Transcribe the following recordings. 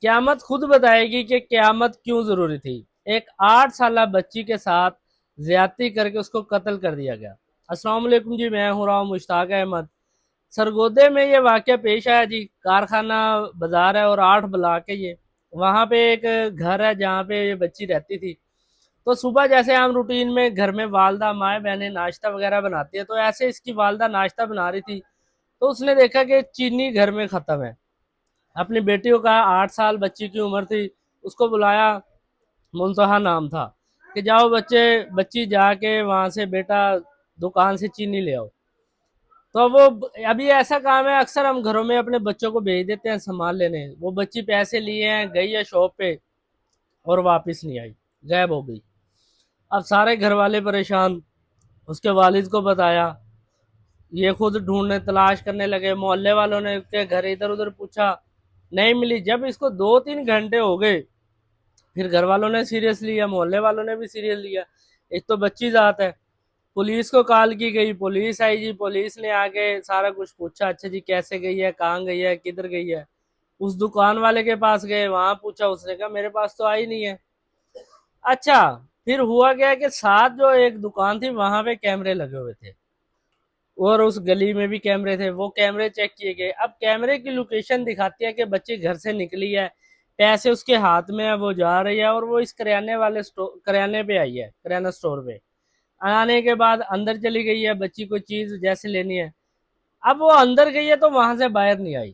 قیامت خود بتائے گی کہ قیامت کیوں ضروری تھی۔ ایک 8 سالہ بچی کے ساتھ زیادتی کر کے اس کو قتل کر دیا گیا۔ السلام علیکم جی، میں ہوں رہا ہوں مشتاق احمد۔ سرگودے میں یہ واقعہ پیش آیا جی، کارخانہ بازار ہے اور 8 بلاک ہے یہ، وہاں پہ ایک گھر ہے جہاں پہ یہ بچی رہتی تھی۔ تو صبح جیسے ہم روٹین میں گھر میں والدہ مائیں بہنیں ناشتہ وغیرہ بناتی ہے، تو ایسے اس کی والدہ ناشتہ بنا رہی تھی، تو اس نے دیکھا کہ چینی گھر میں ختم ہے۔ اپنی بیٹی کو کہا، 8 سال بچی کی عمر تھی، اس کو بلایا، منتہا نام تھا، کہ جاؤ بچی جا کے وہاں سے بیٹا دکان سے چینی لے آؤ۔ تو وہ ابھی ایسا کام ہے، اکثر ہم گھروں میں اپنے بچوں کو بھیج دیتے ہیں سامان لینے، وہ بچی پیسے لیے ہیں گئی ہے شاپ پہ اور واپس نہیں آئی، غائب ہو گئی۔ اب سارے گھر والے پریشان، اس کے والد کو بتایا، یہ خود ڈھونڈنے تلاش کرنے لگے، محلے والوں نے کے گھر ادھر ادھر پوچھا، نہیں ملی۔ جب اس کو 2-3 گھنٹے ہو گئے، پھر گھر والوں نے سیریس لیا، محلے والوں نے بھی سیریس لیا، ایک تو بچی ذات ہے۔ پولیس کو کال کی گئی، پولیس آئی جی، پولیس نے آ کے سارا کچھ پوچھا، اچھا جی کیسے گئی ہے، کہاں گئی ہے، کدھر گئی ہے۔ اس دکان والے کے پاس گئے، وہاں پوچھا، اس نے کہا میرے پاس تو آئی نہیں ہے۔ اچھا، پھر ہوا گیا کہ ساتھ جو ایک دکان تھی وہاں پہ کیمرے لگے ہوئے تھے، اور اس گلی میں بھی کیمرے تھے، وہ کیمرے چیک کیے گئے۔ اب کیمرے کی لوکیشن دکھاتی ہے کہ بچی گھر سے نکلی ہے، پیسے اس کے ہاتھ میں ہے، وہ جا رہی ہے، اور وہ اس کریانے پہ آئی ہے، کریانہ سٹور پہ آنے کے بعد اندر چلی گئی ہے، بچی کو چیز جیسے لینی ہے۔ اب وہ اندر گئی ہے تو وہاں سے باہر نہیں آئی۔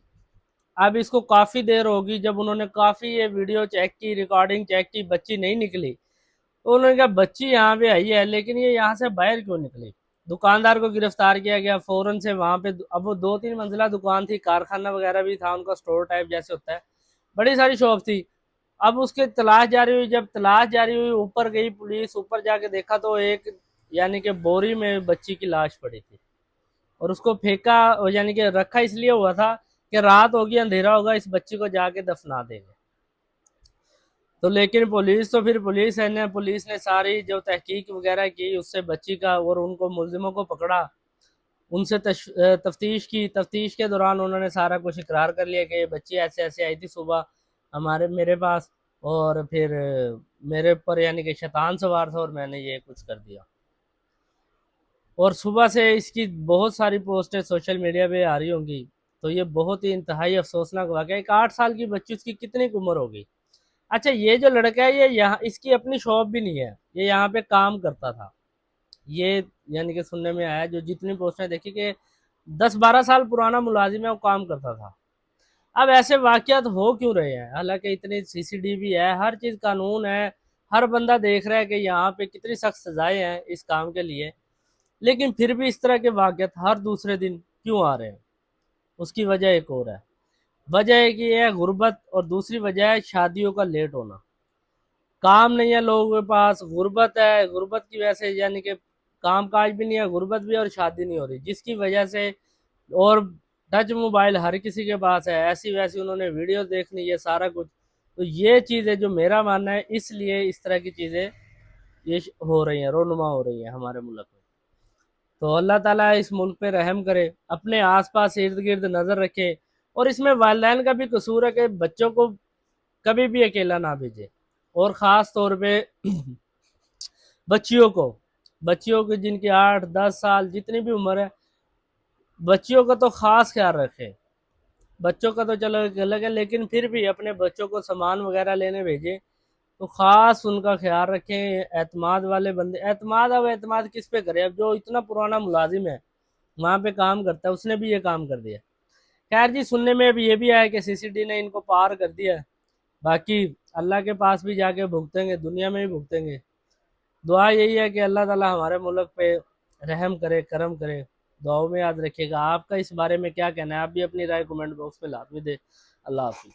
اب اس کو کافی دیر ہوگی، جب انہوں نے کافی یہ ویڈیو چیک کی، ریکارڈنگ چیک کی، بچی نہیں نکلی، تو انہوں نے کہا بچی یہاں پہ آئی ہے لیکن یہ یہاں سے باہر کیوں نکلی۔ دکاندار کو گرفتار کیا گیا فوراً سے وہاں پہ۔ اب وہ 2-3 منزلہ دکان تھی، کارخانہ وغیرہ بھی تھا ان کا، سٹور ٹائپ جیسے ہوتا ہے، بڑی ساری شاپ تھی۔ اب اس کے تلاش جاری ہوئی، جب تلاش جاری ہوئی اوپر گئی پولیس، اوپر جا کے دیکھا تو ایک یعنی کہ بوری میں بچی کی لاش پڑی تھی، اور اس کو پھینکا، یعنی کہ رکھا اس لیے ہوا تھا کہ رات ہوگی، اندھیرا ہوگا، اس بچی کو جا کے دفنا دیں گے۔ تو لیکن پولیس نے ساری جو تحقیق وغیرہ کی، اس سے بچی کا اور ان کو ملزموں کو پکڑا، ان سے تفتیش کی۔ تفتیش کے دوران انہوں نے سارا کچھ اقرار کر لیا کہ یہ بچی ایسے ایسے آئی تھی صبح میرے پاس، اور پھر میرے اوپر یعنی کہ شیطان سوار تھا اور میں نے یہ کچھ کر دیا۔ اور صبح سے اس کی بہت ساری پوسٹیں سوشل میڈیا پہ آ رہی ہوں گی، تو یہ بہت ہی انتہائی افسوسناک واقعہ ہے۔ ایک 8 سال کی بچی، اس کی کتنی عمر ہوگی؟ اچھا، یہ جو لڑکا ہے یہ یہاں اس کی اپنی شاپ بھی نہیں ہے، یہ یہاں پہ کام کرتا تھا، یہ یعنی کہ سننے میں آیا، جو جتنی پوسٹیں دیکھی کہ 10-12 سال پرانا ملازم ہے، وہ کام کرتا تھا۔ اب ایسے واقعات ہو کیوں رہے ہیں؟ حالانکہ اتنی CCTV ہے، ہر چیز قانون ہے، ہر بندہ دیکھ رہا ہے کہ یہاں پہ کتنی سخت سزائیں ہیں اس کام کے لیے، لیکن پھر بھی اس طرح کے واقعات ہر دوسرے دن کیوں آ رہے ہیں؟ اس کی وجہ ایک اور ہے، وجہ ایک یہ ہے غربت، اور دوسری وجہ ہے شادیوں کا لیٹ ہونا۔ کام نہیں ہے لوگوں کے پاس، غربت ہے، غربت کی وجہ سے یعنی کہ کام کاج بھی نہیں ہے، غربت بھی ہے، اور شادی نہیں ہو رہی، جس کی وجہ سے، اور ٹچ موبائل ہر کسی کے پاس ہے، ایسی ویسی انہوں نے ویڈیو دیکھنی، یہ سارا کچھ۔ تو یہ چیزیں جو میرا ماننا ہے، اس لیے اس طرح کی چیزیں یہ ہو رہی ہیں، رونما ہو رہی ہیں ہمارے ملک میں۔ تو اللہ تعالیٰ اس ملک پہ رحم کرے، اپنے آس پاس ارد گرد نظر رکھے، اور اس میں والدین کا بھی قصور ہے کہ بچوں کو کبھی بھی اکیلا نہ بھیجے، اور خاص طور پہ بچیوں کو جن کی 8-10 سال جتنی بھی عمر ہے، بچیوں کا تو خاص خیال رکھے۔ بچوں کا تو چلو الگ ہے، لیکن پھر بھی اپنے بچوں کو سامان وغیرہ لینے بھیجیں تو خاص ان کا خیال رکھیں۔ اعتماد والے بندے، اعتماد کس پہ کرے؟ اب جو اتنا پرانا ملازم ہے وہاں پہ کام کرتا ہے، اس نے بھی یہ کام کر دیا۔ خیر جی، سننے میں اب یہ بھی آیا کہ CCTV نے ان کو پار کر دیا ہے، باقی اللہ کے پاس بھی جا کے بھگتیں گے، دنیا میں بھی بھگتیں گے۔ دعا یہی ہے کہ اللہ تعالی ہمارے ملک پہ رحم کرے، کرم کرے۔ دعاؤں میں یاد رکھیے گا۔ آپ کا اس بارے میں کیا کہنا ہے؟ آپ بھی اپنی رائے کمنٹ باکس میں لازمی دیں۔ اللہ حافظ۔